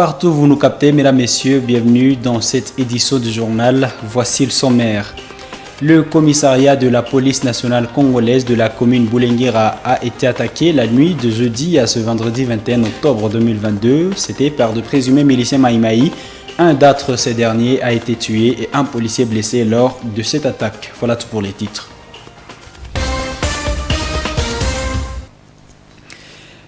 Partout où vous nous captez, mesdames, messieurs, bienvenue dans cette édition du journal. Voici le sommaire. Le commissariat de la police nationale congolaise de la commune Boulenguera a été attaqué la nuit de jeudi à ce vendredi 21 octobre 2022. C'était par de présumés miliciens Maïmaï. Un d'entre ces derniers a été tué et un policier blessé lors de cette attaque. Voilà tout pour les titres.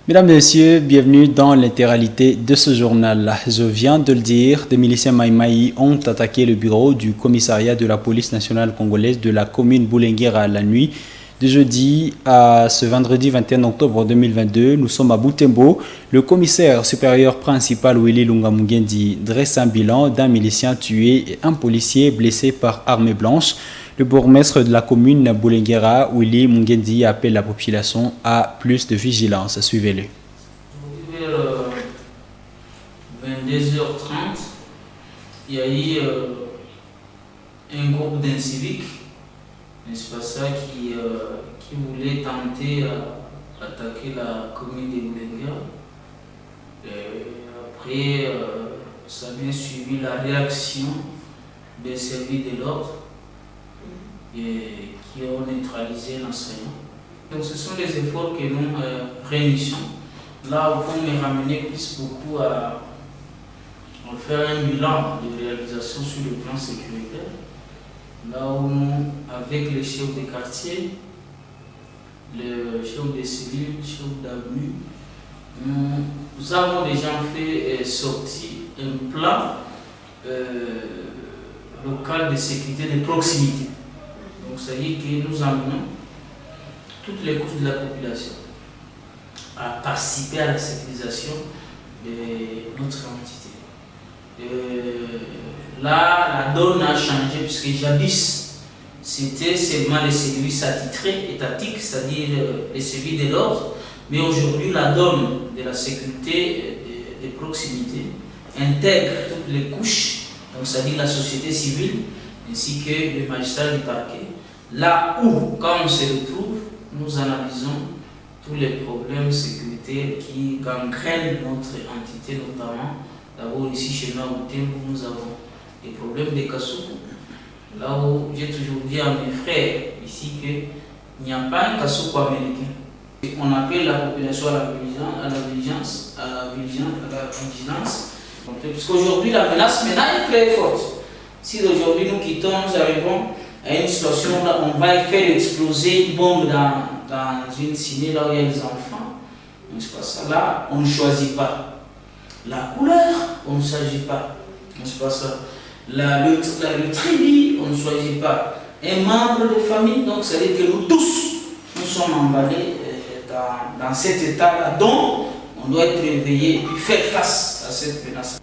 Mesdames et messieurs, bienvenue dans l'intégralité de ce journal. Je viens de le dire, des miliciens Maïmaï ont attaqué le bureau du commissariat de la police nationale congolaise de la commune Boulenguera la nuit de jeudi à ce vendredi 21 octobre 2022. Nous sommes à Butembo. Le commissaire supérieur principal Willy Lungamungendi dresse un bilan d'un milicien tué et un policier blessé par arme blanche. Le bourgmestre de la commune Boulenguera, Willy Mungendi, appelle la population à plus de vigilance. Suivez-le. Vers 22h30, il y a eu un groupe d'inciviques, n'est-ce pas ça, qui voulait tenter d'attaquer la commune de Boulenguera. Après, ça a bien suivi la réaction des services de l'ordre qui ont neutralisé l'enseignant. Donc ce sont les efforts que nous réunissons. Là, on me ramener plus beaucoup à faire un bilan de réalisation sur le plan sécuritaire. Là où nous, avec les chefs de quartier, le chef de cellule, le chef d'avenue, nous avons déjà fait sortir un plan local de sécurité de proximité. Donc, ça veut dire que nous amenons toutes les couches de la population à participer à la sécurisation de notre entité. Là, la donne a changé puisque jadis, c'était seulement les services attitrés, étatiques, c'est-à-dire les services de l'ordre, mais aujourd'hui, la donne de la sécurité de proximité intègre toutes les couches, donc c'est-à-dire la société civile, ainsi que le magistrat du parquet. Là où, quand on se retrouve, nous analysons tous les problèmes sécuritaires qui gangrènent notre entité, notamment, d'abord ici chez nous, où nous avons des problèmes de Kasuku. Là où j'ai toujours dit à mes frères ici qu'il n'y a pas un Kasuku américain. On appelle la population à la vigilance. Parce qu'aujourd'hui, la menace est très forte. Si aujourd'hui nous quittons, nous arrivons à une situation où on va faire exploser une bombe dans une ciné là où il y a des enfants. N'est-ce pas ça? Là, on ne choisit pas. La couleur, on ne choisit pas. N'est-ce pas ça? Le tribu, on ne choisit pas. Un membre de famille, donc ça veut dire que nous tous, nous sommes emballés dans cet état-là dont on doit être réveillé et faire face à cette menace.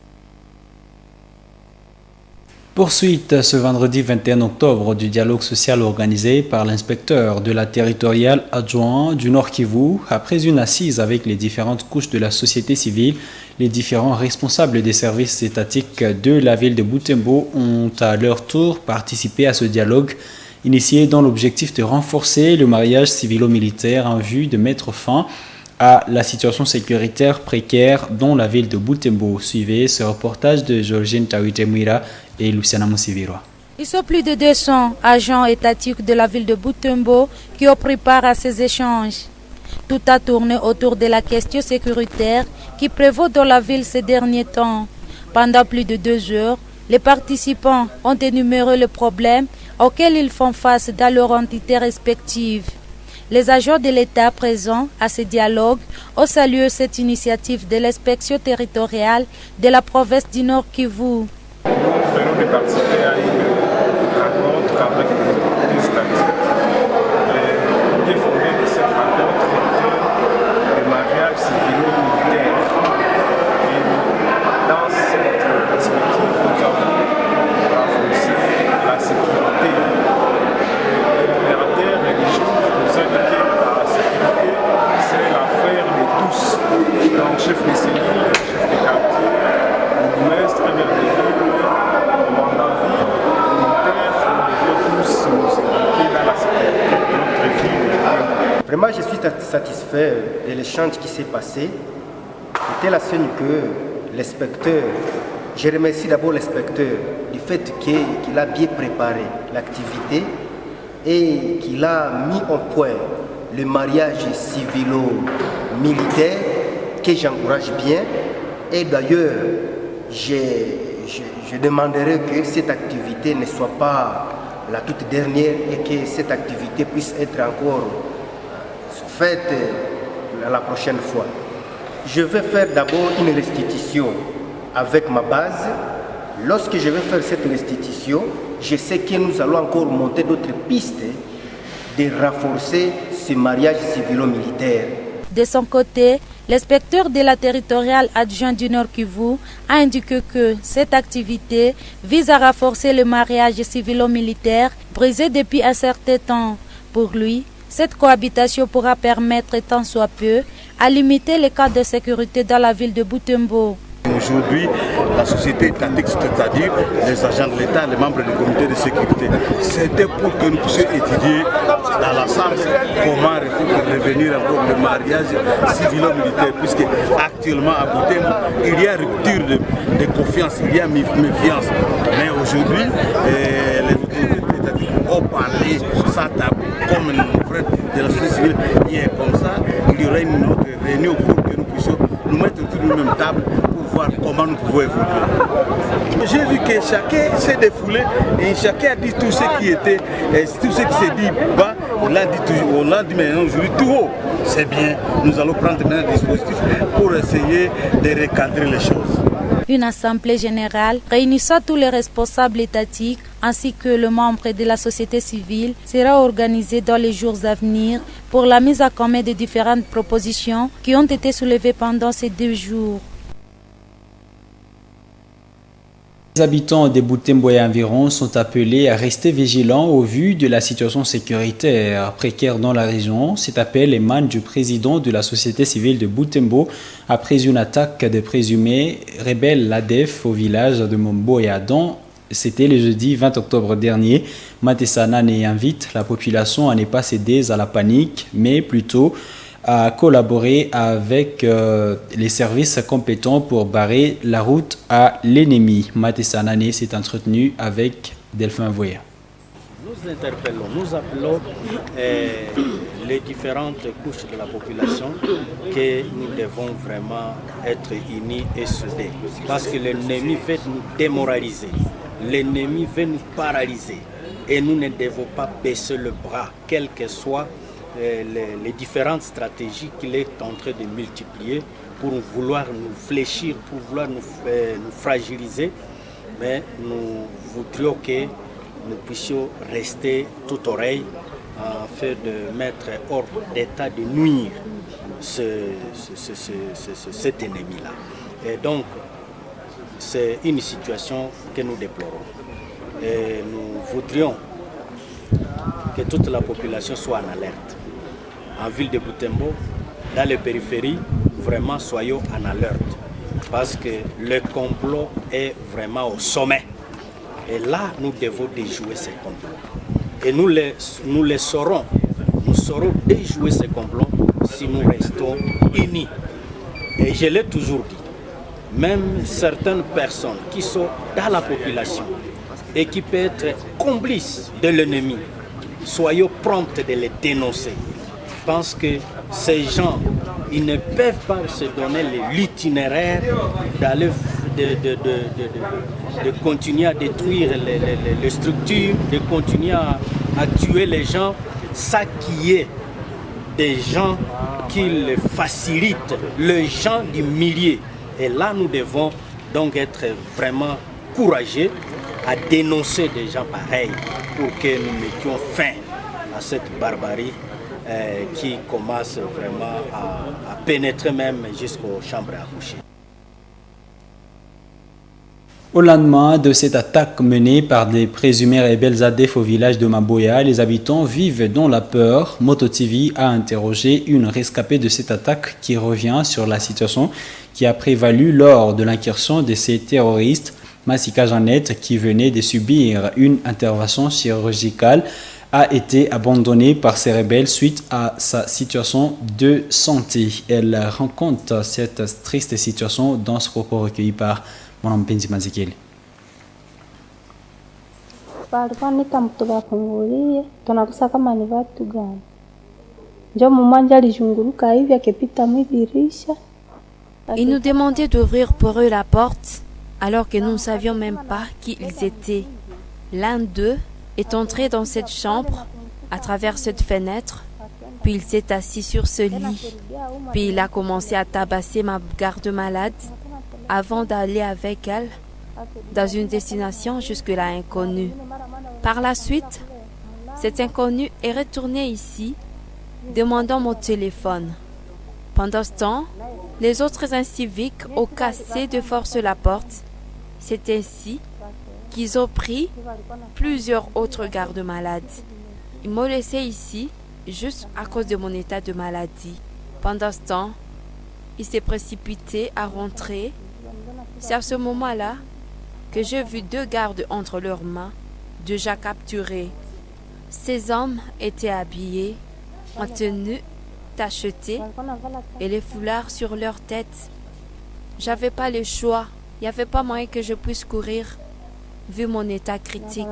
Poursuite ce vendredi 21 octobre du dialogue social organisé par l'inspecteur de la territoriale adjoint du Nord Kivu. Après une assise avec les différentes couches de la société civile, les différents responsables des services étatiques de la ville de Butembo ont à leur tour participé à ce dialogue initié dans l'objectif de renforcer le mariage civilo-militaire en vue de mettre fin à la situation sécuritaire précaire dans la ville de Butembo. Suivez ce reportage de Georgine Tawitemwira et Luciana Moussivirwa. Ils sont plus de 200 agents étatiques de la ville de Butembo qui ont pris part à ces échanges. Tout a tourné autour de la question sécuritaire qui prévaut dans la ville ces derniers temps. Pendant plus de 2 heures, les participants ont énuméré les problèmes auxquels ils font face dans leurs entités respectives. Les agents de l'État présents à ce dialogue ont salué cette initiative de l'inspection territoriale de la province du Nord Kivu. Nous venons de participer à une rencontre avec les autorités statiques. L'idée fondée de cette rencontre était le mariage civilo-militaire. Et dans cette perspective, nous avons renforcé la sécurité. L'impérateur religieux nous a dit que la sécurité, c'est l'affaire de tous. Donc, chef de cellule, chef de quartier, bourgmestre, maire de ville, commandant ville, militaire, nous devons tous nous impliquer dans la sécurité de notre ville. Vraiment, je suis satisfait de l'échange qui s'est passé. C'était la scène que l'inspecteur, je remercie d'abord l'inspecteur du fait qu'il a bien préparé l'activité et qu'il a mis au point le mariage civilo-militaire que j'encourage bien. Et d'ailleurs, je demanderai que cette activité ne soit pas la toute dernière et que cette activité puisse être encore faite la prochaine fois. Je vais faire d'abord une restitution avec ma base. Lorsque je vais faire cette restitution, je sais que nous allons encore monter d'autres pistes de renforcer ce mariage civilo-militaire. De son côté, l'inspecteur de la territoriale adjoint du Nord Kivu a indiqué que cette activité vise à renforcer le mariage civilo-militaire brisé depuis un certain temps. Pour lui, cette cohabitation pourra permettre, tant soit peu, à limiter les cas de sécurité dans la ville de Butembo. Aujourd'hui, la société étatique, c'est-à-dire les agents de l'État, les membres du comité de sécurité, c'était pour que nous puissions étudier dans l'ensemble comment revenir encore le mariage civilo-militaire, puisque actuellement à Butembo, il y a rupture de confiance, il y a méfiance. Mais aujourd'hui, les autorités étatiques ont parlé sans tabou, comme nos frères de la société civile, hier comme ça, il y aurait une autre réunion pour que nous puissions nous mettre autour de la même table pour voir comment nous pouvons évoluer. J'ai vu que chacun s'est défoulé et chacun a dit tout ce qui était, tout ce qui s'est dit bas, on l'a dit maintenant aujourd'hui tout haut. C'est bien, nous allons prendre maintenant des dispositifs pour essayer de recadrer les choses. Une assemblée générale réunissant tous les responsables étatiques ainsi que les membres de la société civile sera organisée dans les jours à venir pour la mise à commun de différentes propositions qui ont été soulevées pendant ces 2 jours. Les habitants des Butembo et environ sont appelés à rester vigilants au vu de la situation sécuritaire précaire dans la région. Cet appel émane du président de la société civile de Butembo après une attaque des présumés rebelles l'ADF au village de Momboya dont c'était le jeudi 20 octobre dernier. Matesanane invite la population à ne pas céder à la panique, mais plutôt à collaborer avec les services compétents pour barrer la route à l'ennemi. Matesanane s'est entretenu avec Delphin Voya. Nous interpellons, nous appelons les différentes couches de la population que nous devons vraiment être unis et soudés. Parce que l'ennemi veut nous démoraliser, l'ennemi veut nous paralyser et nous ne devons pas baisser le bras, quelles que soient les différentes stratégies qu'il est en train de multiplier pour vouloir nous fléchir, pour vouloir nous fragiliser. Mais nous voudrions que nous puissions rester tout oreille afin de mettre hors d'état de nuire cet ennemi-là. Et donc, c'est une situation que nous déplorons. Et nous voudrions que toute la population soit en alerte. En ville de Butembo, dans les périphéries, vraiment soyons en alerte. Parce que le complot est vraiment au sommet. Et là, nous devons déjouer ce complot. Et nous saurons déjouer ce complot si nous restons unis. Et je l'ai toujours dit, même certaines personnes qui sont dans la population et qui peuvent être complices de l'ennemi, soyons promptes de les dénoncer. Parce que ces gens, ils ne peuvent pas se donner l'itinéraire d'aller de continuer à détruire les structures, de continuer à tuer les gens, ça qui est des gens qui le facilitent, les gens du milieu. Et là, nous devons donc être vraiment courageux à dénoncer des gens pareils pour que nous mettions fin à cette barbarie qui commence vraiment à pénétrer même jusqu'aux chambres à coucher. Au lendemain de cette attaque menée par des présumés rebelles ADF au village de Mamboya, les habitants vivent dans la peur. Moto TV a interrogé une rescapée de cette attaque qui revient sur la situation qui a prévalu lors de l'incursion de ces terroristes. Massika Jeannette, qui venait de subir une intervention chirurgicale a été abandonné par ces rebelles suite à sa situation de santé. Elle rencontre cette triste situation dans ce propos recueilli par Mme Penzi Mazikeli. Ils nous demandaient d'ouvrir pour eux la porte alors que nous ne savions même pas qui ils étaient. L'un d'eux est entré dans cette chambre à travers cette fenêtre, puis il s'est assis sur ce lit, puis il a commencé à tabasser ma garde-malade avant d'aller avec elle dans une destination jusque-là inconnue. Par la suite, cet inconnu est retourné ici, demandant mon téléphone. Pendant ce temps, les autres inciviques ont cassé de force la porte. C'est ainsi qu'ils ont pris plusieurs autres gardes-malades. Ils m'ont laissé ici juste à cause de mon état de maladie. Pendant ce temps, il s'est précipité à rentrer. C'est à ce moment-là que j'ai vu 2 gardes entre leurs mains, déjà capturés. Ces hommes étaient habillés en tenue tachetée et les foulards sur leur tête. J'avais pas le choix. Il n'y avait pas moyen que je puisse courir vu mon état critique.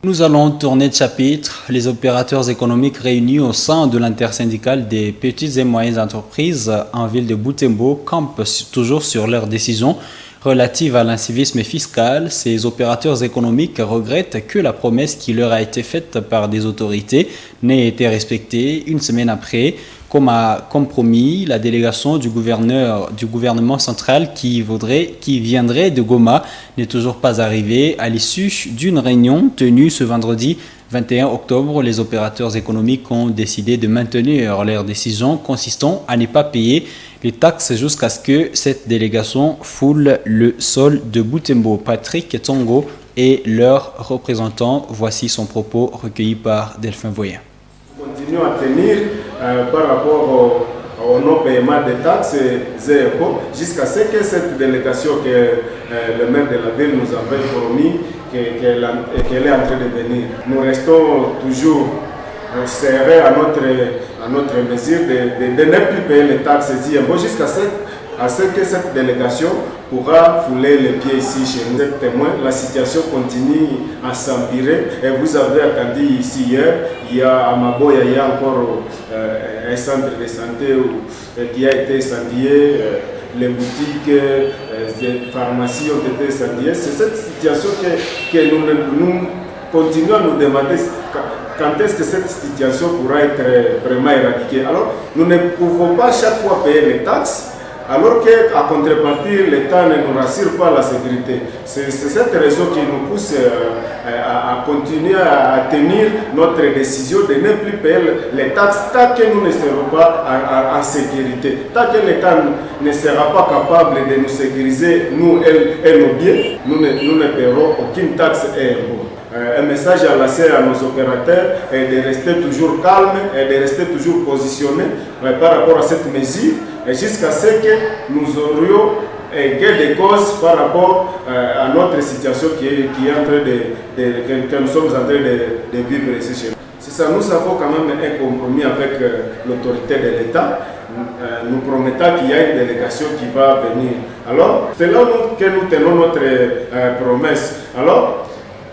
Nous allons tourner de chapitre. Les opérateurs économiques réunis au sein de l'intersyndicale des petites et moyennes entreprises en ville de Butembo campent toujours sur leurs décisions relatives à l'incivisme fiscal. Ces opérateurs économiques regrettent que la promesse qui leur a été faite par des autorités n'ait été respectée une semaine après. Comme promis, la délégation du gouvernement central qui viendrait de Goma n'est toujours pas arrivée. À l'issue d'une réunion tenue ce vendredi 21 octobre, les opérateurs économiques ont décidé de maintenir leur décision consistant à ne pas payer les taxes jusqu'à ce que cette délégation foule le sol de Butembo. Patrick Tongo est leur représentant. Voici son propos recueilli par Delphin Voyen. Continuons à tenir par rapport au non-paiement des taxes et impôts jusqu'à ce que cette délégation que le maire de la ville nous avait promis qu'elle est en train de venir. Nous restons toujours serrés à notre mesure de ne plus payer les taxes et impôts jusqu'à ce que cette délégation pourra fouler les pieds ici chez nous. Témoin, la situation continue à s'empirer et vous avez attendu ici hier, il y a à Maboya, il y a encore un centre de santé qui a été incendié, les boutiques, les pharmacies ont été incendiées. C'est cette situation que nous continuons à nous demander quand est-ce que cette situation pourra être vraiment éradiquée. Alors, nous ne pouvons pas chaque fois payer les taxes, alors qu'à contrepartie, l'État ne nous rassure pas la sécurité. C'est cette raison qui nous pousse à continuer à tenir notre décision de ne plus payer les taxes tant que nous ne serons pas en sécurité. Tant que l'État ne sera pas capable de nous sécuriser, nous et nos biens, nous ne paierons aucune taxe et impôt. Un message à lancer à nos opérateurs est de rester toujours calme et de rester toujours positionnés par rapport à cette mesure jusqu'à ce que nous aurions gain de cause par rapport à notre situation qui est en train que nous sommes en train de vivre ici chez nous. C'est ça, nous avons quand même un compromis avec l'autorité de l'État. Nous promettons qu'il y a une délégation qui va venir. Alors, c'est là que nous tenons notre promesse. Alors,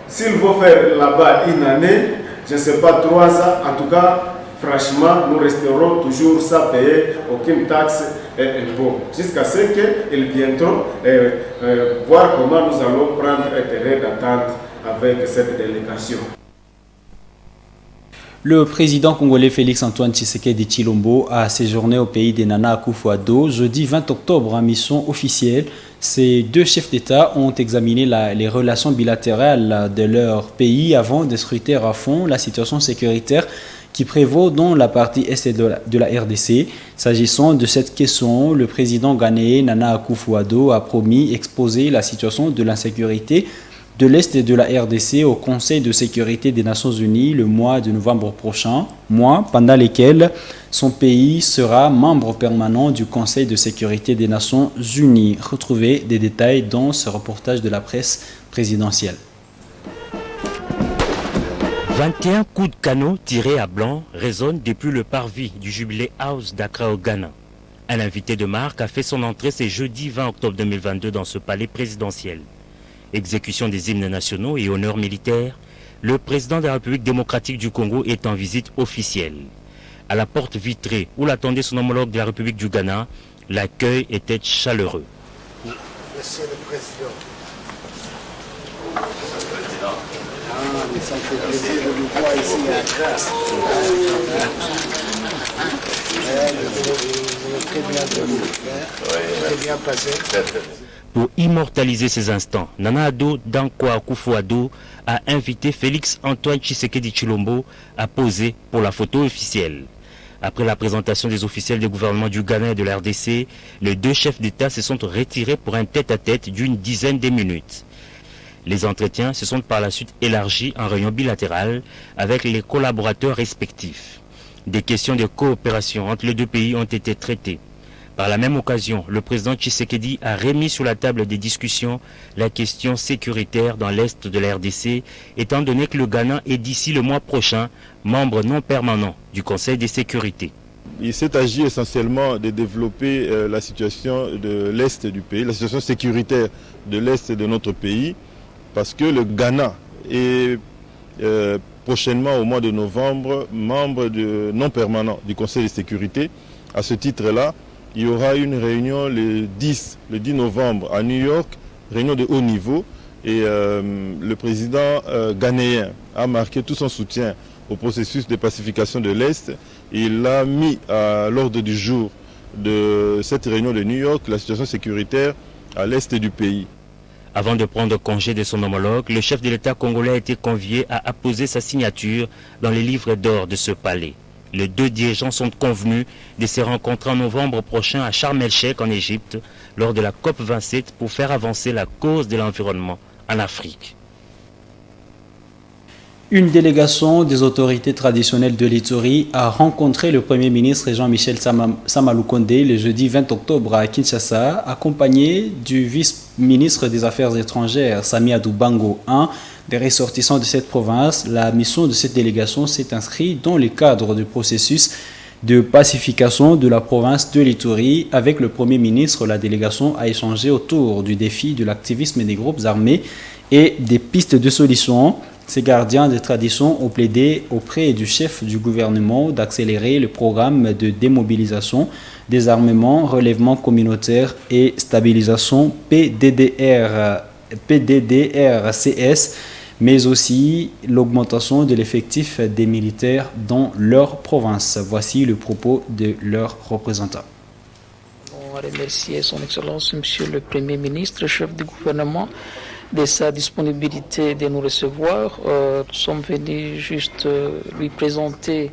s'il faut faire là-bas une année, je ne sais pas, 3 ans, en tout cas, franchement, nous resterons toujours sans payer aucune taxe et impôt. Jusqu'à ce qu'ils viendront voir comment nous allons prendre un terrain d'attente avec cette délégation. Le président congolais Félix-Antoine Tshisekedi Tshilombo a séjourné au pays des Nana Akufo-Addo jeudi 20 octobre en mission officielle. Ces 2 chefs d'État ont examiné les relations bilatérales de leur pays avant de scruter à fond la situation sécuritaire qui prévaut dans la partie est de la RDC. S'agissant de cette question, le président ghanéen Nana Akufo-Addo a promis exposer la situation de l'insécurité de l'Est et de la RDC au Conseil de sécurité des Nations Unies le mois de novembre prochain, mois pendant lequel son pays sera membre permanent du Conseil de sécurité des Nations Unies. Retrouvez des détails dans ce reportage de la presse présidentielle. 21 coups de canon tirés à blanc résonnent depuis le parvis du Jubilee House d'Accra au Ghana. Un invité de marque a fait son entrée ce jeudi 20 octobre 2022 dans ce palais présidentiel. Exécution des hymnes nationaux et honneurs militaires, le président de la République démocratique du Congo est en visite officielle. À la porte vitrée où l'attendait son homologue de la République du Ghana, l'accueil était chaleureux. Monsieur le Président. Ça me fait plaisir de vous voir ici à Accra. Très bien passé. Pour immortaliser ces instants, Nana Addo Dankwa Akufo-Addo a invité Félix Antoine Tshisekedi Tshilombo à poser pour la photo officielle. Après la présentation des officiels du gouvernement du Ghana et de la RDC, les deux chefs d'État se sont retirés pour un tête-à-tête d'une dizaine de minutes. Les entretiens se sont par la suite élargis en réunion bilatérale avec les collaborateurs respectifs. Des questions de coopération entre les deux pays ont été traitées. Par la même occasion, le président Tshisekedi a remis sur la table des discussions la question sécuritaire dans l'est de la RDC, étant donné que le Ghana est d'ici le mois prochain membre non permanent du Conseil de sécurité. Il s'est agi essentiellement de développer la situation de l'est du pays, la situation sécuritaire de l'est de notre pays, parce que le Ghana est prochainement au mois de novembre membre non permanent du Conseil de sécurité. À ce titre-là, il y aura une réunion le 10 novembre à New York, réunion de haut niveau, et le président ghanéen a marqué tout son soutien au processus de pacification de l'Est. Il a mis à l'ordre du jour de cette réunion de New York la situation sécuritaire à l'Est du pays. Avant de prendre congé de son homologue, le chef de l'État congolais a été convié à apposer sa signature dans les livres d'or de ce palais. Les deux dirigeants sont convenus de se rencontrer en novembre prochain à Sharm el-Sheikh en Égypte lors de la COP27 pour faire avancer la cause de l'environnement en Afrique. Une délégation des autorités traditionnelles de l'Ituri a rencontré le Premier ministre Jean-Michel Samaloukonde le jeudi 20 octobre à Kinshasa, accompagné du vice-ministre des Affaires étrangères Sami Adoubango, un des ressortissants de cette province. La mission de cette délégation s'est inscrite dans le cadre du processus de pacification de la province de l'Ituri. Avec le Premier ministre, la délégation a échangé autour du défi de l'activisme des groupes armés et des pistes de solutions. Ces gardiens de tradition ont plaidé auprès du chef du gouvernement d'accélérer le programme de démobilisation, désarmement, relèvement communautaire et stabilisation PDDRCS, mais aussi l'augmentation de l'effectif des militaires dans leur province. Voici le propos de leurs représentants. On va remercier son Excellence, Monsieur le Premier ministre, chef du gouvernement, de sa disponibilité de nous recevoir. Nous sommes venus juste lui présenter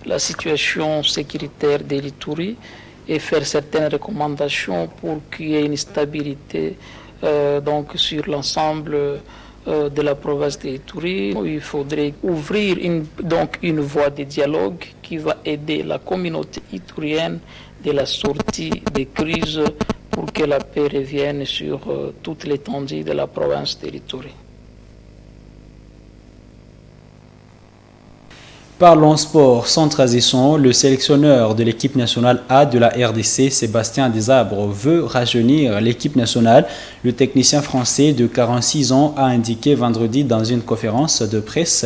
la situation sécuritaire de l'Ituri et faire certaines recommandations pour qu'il y ait une stabilité donc sur l'ensemble de la province de l'Ituri. Il faudrait ouvrir une voie de dialogue qui va aider la communauté iturienne de la sortie des crises pour que la paix revienne sur toute l'étendue de la province de l'Ituri. Parlons sport sans transition. Le sélectionneur de l'équipe nationale A de la RDC, Sébastien Desabre, veut rajeunir l'équipe nationale. Le technicien français de 46 ans a indiqué vendredi dans une conférence de presse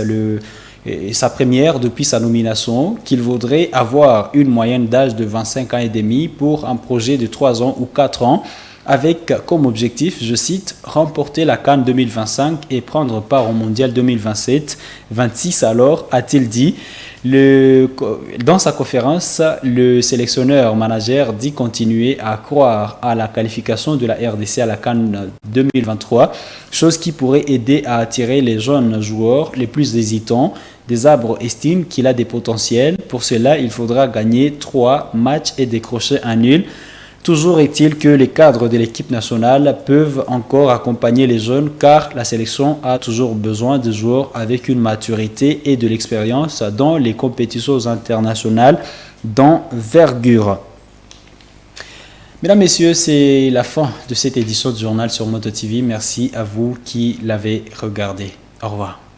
sa première depuis sa nomination, qu'il voudrait avoir une moyenne d'âge de 25 ans et demi pour un projet de 3 ans ou 4 ans, avec comme objectif, je cite, remporter la CAN 2025 et prendre part au Mondial 2027-26 alors, a-t-il dit. Dans sa conférence, le sélectionneur-manager dit continuer à croire à la qualification de la RDC à la CAN 2023, chose qui pourrait aider à attirer les jeunes joueurs les plus hésitants. Desabre estime qu'il a des potentiels. Pour cela, il faudra gagner 3 matchs et décrocher un nul. Toujours est-il que les cadres de l'équipe nationale peuvent encore accompagner les jeunes car la sélection a toujours besoin de joueurs avec une maturité et de l'expérience dans les compétitions internationales d'envergure. Mesdames, Messieurs, c'est la fin de cette édition du journal sur Moto TV. Merci à vous qui l'avez regardé. Au revoir.